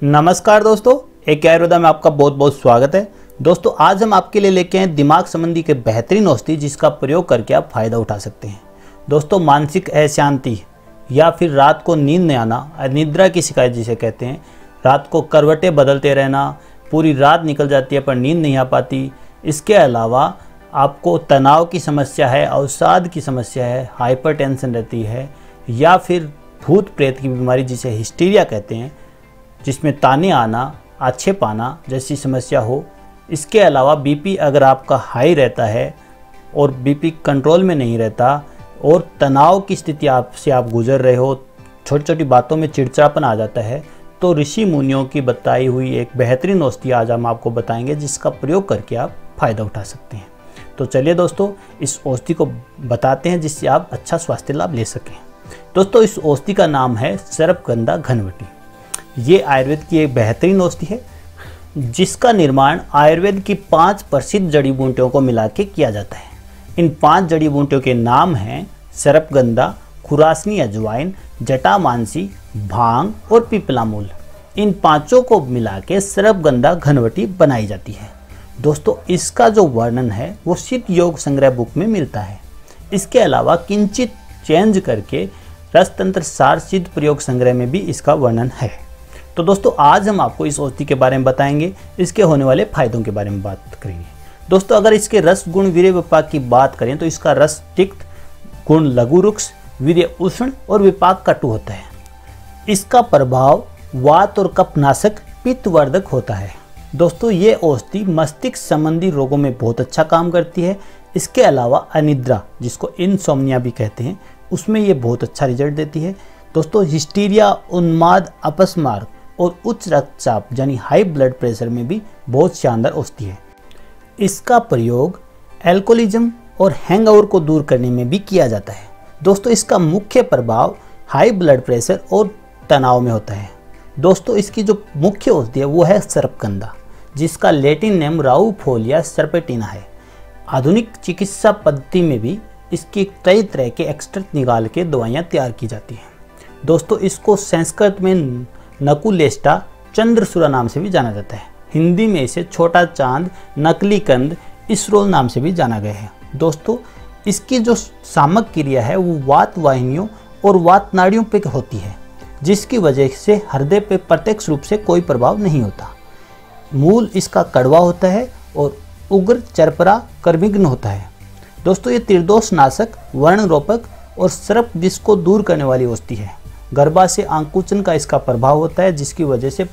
नमस्कार दोस्तों, एक आयुर्वेदा में आपका बहुत बहुत स्वागत है। दोस्तों आज हम आपके लिए लेके आए दिमाग संबंधी के बेहतरीन औषधि जिसका प्रयोग करके आप फ़ायदा उठा सकते हैं। दोस्तों मानसिक अशांति या फिर रात को नींद नहीं आना, अनिद्रा की शिकायत जिसे कहते हैं, रात को करवटें बदलते रहना, पूरी रात निकल जाती है पर नींद नहीं आ पाती। इसके अलावा आपको तनाव की समस्या है, अवसाद की समस्या है, हाइपरटेंशन रहती है, या फिर भूत प्रेत की बीमारी जिसे हिस्टीरिया कहते हैं, जिसमें ताने आना, आक्षेप आना जैसी समस्या हो। इसके अलावा बीपी अगर आपका हाई रहता है और बीपी कंट्रोल में नहीं रहता और तनाव की स्थिति आपसे आप गुजर रहे हो, छोटी छोटी बातों में चिड़चिड़ापन आ जाता है, तो ऋषि मुनियों की बताई हुई एक बेहतरीन औषधि आज हम आपको बताएंगे जिसका प्रयोग करके आप फ़ायदा उठा सकते हैं। तो चलिए दोस्तों इस औषधि को बताते हैं जिससे आप अच्छा स्वास्थ्य लाभ ले सकें। दोस्तों इस औषधि का नाम है सर्पगंधा घनवटी। ये आयुर्वेद की एक बेहतरीन औषधि है जिसका निर्माण आयुर्वेद की 5 प्रसिद्ध जड़ी बूटियों को मिला के किया जाता है। इन 5 जड़ी बूटियों के नाम हैं सर्पगंधा, खुरासनी अजवाइन, जटामांसी, भांग और पिपला मूल। इन पांचों को मिला के सर्पगंधा घनवटी बनाई जाती है। दोस्तों इसका जो वर्णन है वो सिद्ध योग संग्रह बुक में मिलता है। इसके अलावा किंचित चेंज करके रसतंत्र सार सिद्ध प्रयोग संग्रह में भी इसका वर्णन है। तो दोस्तों आज हम आपको इस औषधि के बारे में बताएंगे, इसके होने वाले फायदों के बारे में बात करेंगे। दोस्तों अगर इसके रस गुण वीर्य विपाक की बात करें तो इसका रस तिक्त, गुण लघु रुक्ष, वीर्य उष्ण और विपाक कटु होता है। इसका प्रभाव वात और कफनाशक, पित्तवर्धक होता है। दोस्तों ये औषधि मस्तिष्क संबंधी रोगों में बहुत अच्छा काम करती है। इसके अलावा अनिद्रा जिसको इनसोम्निया भी कहते हैं उसमें ये बहुत अच्छा रिजल्ट देती है। दोस्तों हिस्टीरिया, उन्माद, अपस्मार और उच्च रक्तचाप यानी हाई ब्लड प्रेशर में भी बहुत शानदार औषधि है। इसका प्रयोग एल्कोहलिज्म और हैंगओवर को दूर करने में भी किया जाता है। दोस्तों इसका मुख्य प्रभाव हाई ब्लड प्रेशर और तनाव में होता है। दोस्तों इसकी जो मुख्य औषधि है वो है सर्पगंधा जिसका लैटिन नेम राउफोलिया सर्पेटिना है। आधुनिक चिकित्सा पद्धति में भी इसकी कई तरह के एक्सट्रैक्ट निकाल के दवाइयाँ तैयार की जाती हैं। दोस्तों इसको संस्कृत में नकुलेष्टा, चंद्रसूरा नाम से भी जाना जाता है। हिंदी में इसे छोटा चांद, नकली कंद, इसरोल नाम से भी जाना गया है। दोस्तों इसकी जो सामक क्रिया है वो वात वाहिनियों और वात नाड़ियों पे होती है जिसकी वजह से हृदय पे प्रत्यक्ष रूप से कोई प्रभाव नहीं होता। मूल इसका कड़वा होता है और उग्र चरपरा कर्मिघ्न होता है। दोस्तों ये त्रिदोष नाशक, वर्ण रोपक और सर्प विष को दूर करने वाली औषधि है। गर्भाशय आंकुचन का इसका प्रभाव होता है जिसकी वजह से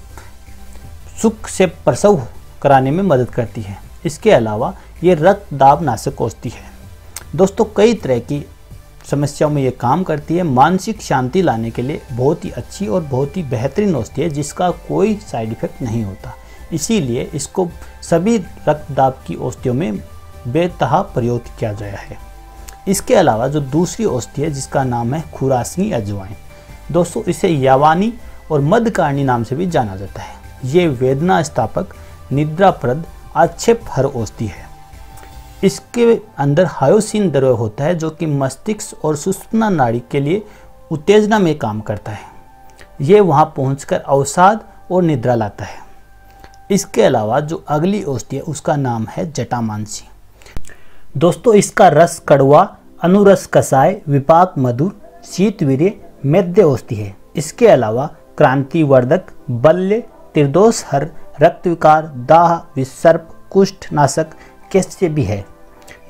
सुख से प्रसव कराने में मदद करती है। इसके अलावा ये रक्त दाब नाशक औषधि है। दोस्तों कई तरह की समस्याओं में ये काम करती है। मानसिक शांति लाने के लिए बहुत ही अच्छी और बहुत ही बेहतरीन औषधि है जिसका कोई साइड इफेक्ट नहीं होता। इसीलिए इसको सभी रक्त दाब की औषधियों में बेतहा प्रयोग किया गया है। इसके अलावा जो दूसरी औषधि है जिसका नाम है खुरासनी अजवाइन। दोस्तों इसे यावानी और मध्यकारिणी नाम से भी जाना जाता है। ये वेदना स्थापक, निद्राप्रद, आक्षेपहर औषधि है। इसके अंदर हायोसिन द्रव्य होता है जो कि मस्तिष्क और सुषुम्ना नाड़ी के लिए उत्तेजना में काम करता है। ये वहाँ पहुँचकर अवसाद और निद्रा लाता है। इसके अलावा जो अगली औषधि है उसका नाम है जटामांसी। दोस्तों इसका रस कड़वा, अनुरस कसाय, विपाक मधुर, शीतवीर्य, मेद्य औषधि है। इसके अलावा क्रांतिवर्धक, बल्य, त्रिदोष हर, रक्त विकार, दाह, विसर्प, कुष्ठ नाशक, कैस्य भी है।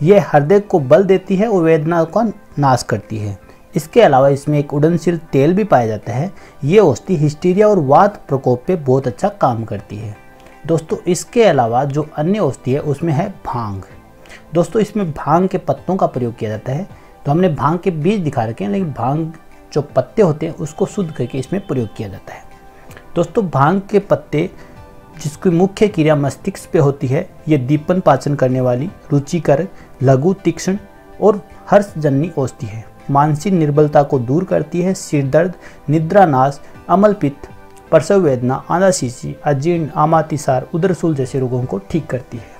यह हृदय को बल देती है और वेदना का नाश करती है। इसके अलावा इसमें एक उड़नशील तेल भी पाया जाता है। ये औषधि हिस्टीरिया और वात प्रकोप पे बहुत अच्छा काम करती है। दोस्तों इसके अलावा जो अन्य औषधि है उसमें है भांग। दोस्तों इसमें भांग के पत्तों का प्रयोग किया जाता है। तो हमने भांग के बीज दिखा रखे हैं लेकिन भांग जो पत्ते होते हैं उसको शुद्ध करके इसमें प्रयोग किया जाता है। दोस्तों भांग के पत्ते जिसकी मुख्य क्रिया मस्तिष्क पे होती है, ये दीपन पाचन करने वाली, रुचिकर, लघु, तीक्ष्ण और हर्षजन्य औषधि है। मानसिक निर्बलता को दूर करती है। सिर दर्द, निद्रा नाश, अमल पित्त, प्रसव वेदना, आंदाशीसी, अजीर्ण, आमातिसार, उदरशूल जैसे रोगों को ठीक करती है।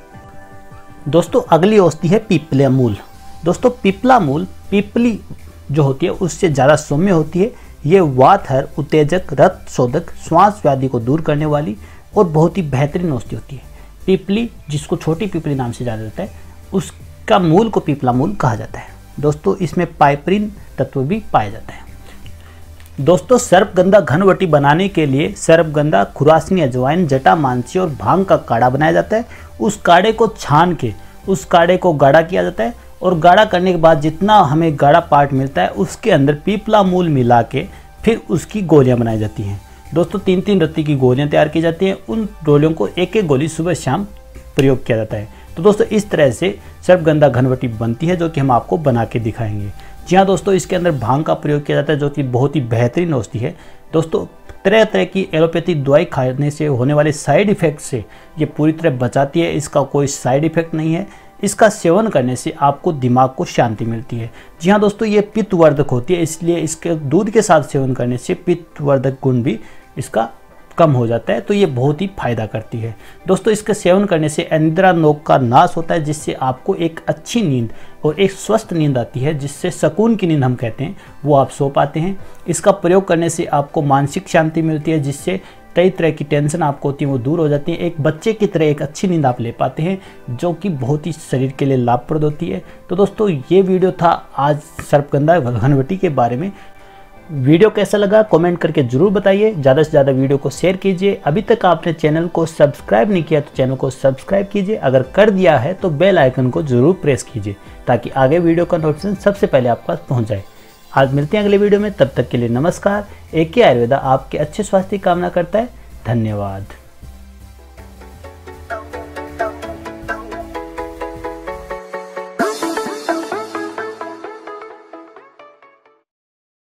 दोस्तों अगली औषधि है पिपला मूल। दोस्तों पिपला मूल पिपली जो होती है उससे ज़्यादा सौम्य होती है। ये वातहर, उत्तेजक, रक्त शोधक, श्वास व्याधि को दूर करने वाली और बहुत ही बेहतरीन औषधि होती है। पीपली, जिसको छोटी पीपली नाम से जाना जाता है, उसका मूल को पीपला मूल कहा जाता है। दोस्तों इसमें पाइपरीन तत्व भी पाया जाता है। दोस्तों सर्पगंधा घनवटी बनाने के लिए सर्पगंधा, खुरासनी, अजवाइन, जटामांसी और भांग का काढ़ा बनाया जाता है। उस काढ़े को छान के उस काढ़े को गाढ़ा किया जाता है और गाढ़ा करने के बाद जितना हमें गाढ़ा पार्ट मिलता है उसके अंदर पीपला मूल मिला के फिर उसकी गोलियां बनाई जाती हैं। दोस्तों 3-3 रत्ती की गोलियां तैयार की जाती हैं। उन गोलियों को एक एक गोली सुबह शाम प्रयोग किया जाता है। तो दोस्तों इस तरह से सर्पगंधा घनवटी बनती है, जो कि हम आपको बना के दिखाएंगे। जी हाँ दोस्तों, इसके अंदर भांग का प्रयोग किया जाता है, जो कि बहुत ही बेहतरीन औषधि है। दोस्तों तरह तरह की एलोपैथिक दवाई खाने से होने वाले साइड इफ़ेक्ट से ये पूरी तरह बचाती है। इसका कोई साइड इफ़ेक्ट नहीं है। इसका सेवन करने से आपको दिमाग को शांति मिलती है। जी हाँ दोस्तों, ये पित्तवर्धक होती है, इसलिए इसके दूध के साथ सेवन करने से पित्तवर्धक गुण भी इसका कम हो जाता है। तो ये बहुत ही फायदा करती है। दोस्तों इसके सेवन करने से अनिद्रा नोग का नाश होता है, जिससे आपको एक अच्छी नींद और एक स्वस्थ नींद आती है, जिससे सुकून की नींद हम कहते हैं, वो आप सो पाते हैं। इसका प्रयोग करने से आपको मानसिक शांति मिलती है, जिससे कई तरह की टेंशन आपको होती है वो दूर हो जाती है। एक बच्चे की तरह एक अच्छी नींद आप ले पाते हैं, जो कि बहुत ही शरीर के लिए लाभप्रद होती है। तो दोस्तों ये वीडियो था आज सर्पगंधा घनवटी के बारे में। वीडियो कैसा लगा कमेंट करके जरूर बताइए। ज़्यादा से ज़्यादा वीडियो को शेयर कीजिए। अभी तक आपने चैनल को सब्सक्राइब नहीं किया तो चैनल को सब्सक्राइब कीजिए। अगर कर दिया है तो बेल आइकन को जरूर प्रेस कीजिए, ताकि आगे वीडियो का नोटिफिकेशन सबसे पहले आपके पास पहुंच जाए। आज मिलते हैं अगले वीडियो में, तब तक के लिए नमस्कार। AK आयुर्वेदा आपके अच्छे स्वास्थ्य की कामना करता है। धन्यवाद।